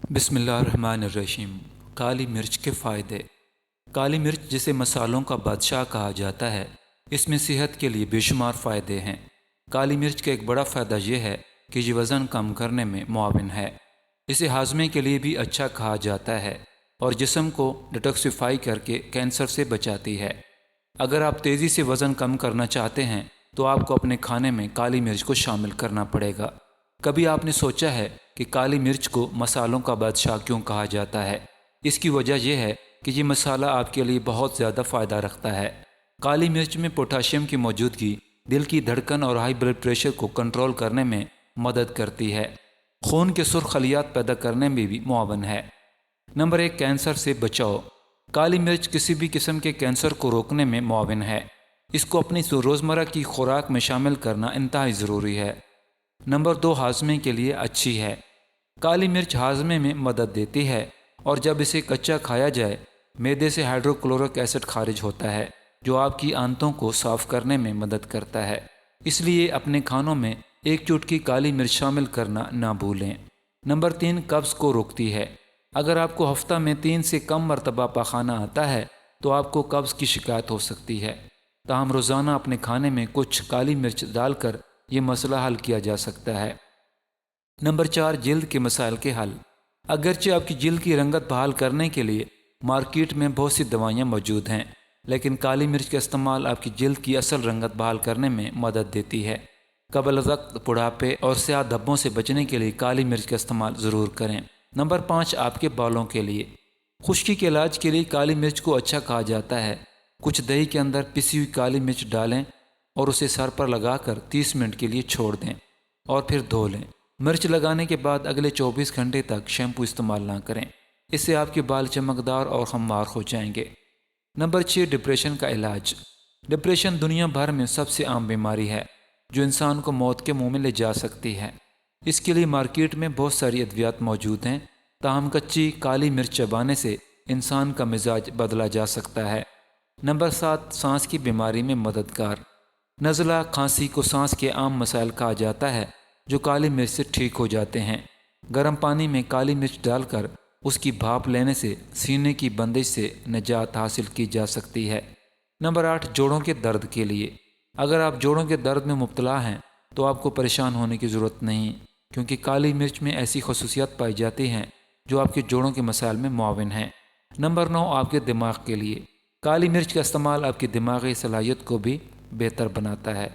बिस्मिल्लाहिर्रहमानिर्रहीम। काली मिर्च के फ़ायदे। काली मिर्च जिसे मसालों का बादशाह कहा जाता है, इसमें सेहत के लिए बेशुमार फ़ायदे हैं। काली मिर्च का एक बड़ा फ़ायदा यह है कि ये वज़न कम करने में मुआविन है। इसे हाजमे के लिए भी अच्छा कहा जाता है और जिस्म को डिटॉक्सिफाई करके कैंसर से बचाती है। अगर आप तेज़ी से वज़न कम करना चाहते हैं तो आपको अपने खाने में काली मिर्च को शामिल करना पड़ेगा। कभी आपने सोचा है कि काली मिर्च को मसालों का बादशाह क्यों कहा जाता है? इसकी वजह यह है कि ये मसाला आपके लिए बहुत ज़्यादा फ़ायदा रखता है। काली मिर्च में पोटाशियम की मौजूदगी दिल की धड़कन और हाई ब्लड प्रेशर को कंट्रोल करने में मदद करती है। खून के सुर्ख खलियात पैदा करने में भी मुआवन है। नंबर 1, कैंसर से बचाव। काली मिर्च किसी भी किस्म के कैंसर को रोकने में मुआविन है। इसको अपनी रोज़मर्रा की खुराक में शामिल करना इंतहाई ज़रूरी है। नंबर 2, हाजमे के लिए अच्छी है। काली मिर्च हाजमे में मदद देती है और जब इसे कच्चा खाया जाए मैदे से हाइड्रोक्लोरिक एसिड खारिज होता है जो आपकी आंतों को साफ करने में मदद करता है। इसलिए अपने खानों में एक चुटकी काली मिर्च शामिल करना ना भूलें। नंबर 3, कब्ज़ को रोकती है। अगर आपको हफ्ता में 3 से कम मरतबा पाखाना आता है तो आपको कब्ज़ की शिकायत हो सकती है। ताहम रोज़ाना अपने खाने में कुछ काली मिर्च डालकर ये मसला हल किया जा सकता है। नंबर 4, जिल्द के मसाइल के हल। अगरचे आपकी जिल्द की रंगत बहाल करने के लिए मार्केट में बहुत सी दवाइयाँ मौजूद हैं, लेकिन काली मिर्च का इस्तेमाल आपकी जिल्द की असल रंगत बहाल करने में मदद देती है। कबल वक्त बुढ़ापे और स्याह धब्बों से बचने के लिए काली मिर्च का इस्तेमाल ज़रूर करें। नंबर 5, आपके बालों के लिए। खुश्की के इलाज के लिए काली मिर्च को अच्छा कहा जाता है। कुछ दही के अंदर पिसी हुई काली मिर्च डालें और उसे सर पर लगाकर 30 मिनट के लिए छोड़ दें और फिर धो लें। मिर्च लगाने के बाद अगले 24 घंटे तक शैम्पू इस्तेमाल ना करें, इससे आपके बाल चमकदार और हमवार हो जाएंगे। नंबर 6, डिप्रेशन का इलाज। डिप्रेशन दुनिया भर में सबसे आम बीमारी है जो इंसान को मौत के मुंह में ले जा सकती है। इसके लिए मार्केट में बहुत सारी अद्वियात मौजूद हैं, ताहम कच्ची काली मिर्च चबाने से इंसान का मिजाज बदला जा सकता है। नंबर 7, सांस की बीमारी में मददगार। नज़ला खांसी को सांस के आम मसाइल कहा जाता है जो काली मिर्च से ठीक हो जाते हैं। गर्म पानी में काली मिर्च डालकर उसकी भाप लेने से सीने की बंदिश से निजात हासिल की जा सकती है। नंबर 8, जोड़ों के दर्द के लिए। अगर आप जोड़ों के दर्द में मुब्तला हैं तो आपको परेशान होने की ज़रूरत नहीं, क्योंकि काली मिर्च में ऐसी खसूसियात पाई जाती हैं जो आपके जोड़ों के मसाइल में मुआविन हैं। नंबर 9, आपके दिमाग के लिए। काली मिर्च का इस्तेमाल आपकी दिमागी सलाहियत को भी बेहतर बनाता है।